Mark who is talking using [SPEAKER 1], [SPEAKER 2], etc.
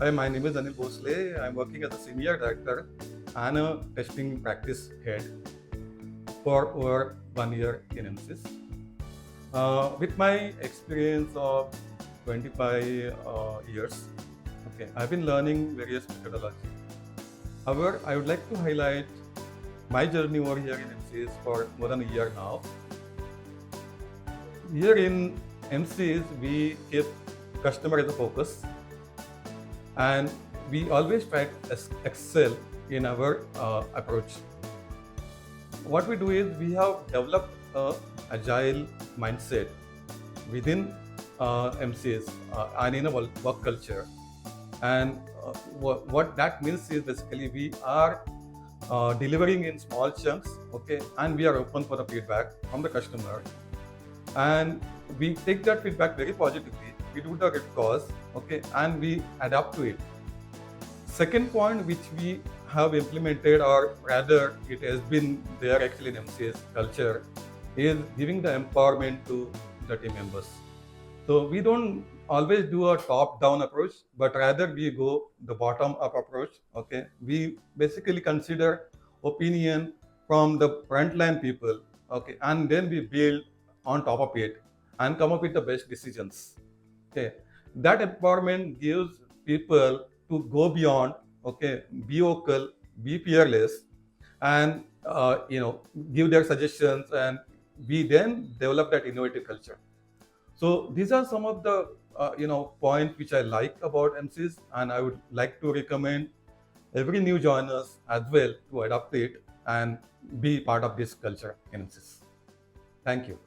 [SPEAKER 1] Hi, my name is Anil Bhosale. I'm working as a senior director and a testing practice head for over 1 year in MSys. With my experience of 25 years, I've been learning various methodologies. However, I would like to highlight my journey over here in MSys for more than a year now. Here in MSys, we keep customer as a focus, and we always try to excel in our approach. What we do is we have developed a agile mindset within MCs and in a work culture. And what that means is basically we are delivering in small chunks, and we are open for the feedback from the customer. And we take that feedback very positively. We do the root cause, and we adapt to it. Second point which we have implemented, or rather it has been there actually in MCS culture, is giving the empowerment to the team members. So we don't always do a top-down approach, but rather we go the bottom-up approach. We basically consider opinion from the frontline people, and then we build on top of it and come up with the best decisions. That empowerment gives people to go beyond, be vocal, be fearless, and give their suggestions, and we then develop that innovative culture. So these are some of the points which I like about MSys, and I would like to recommend every new joiners as well to adopt it and be part of this culture in MSys. Thank you.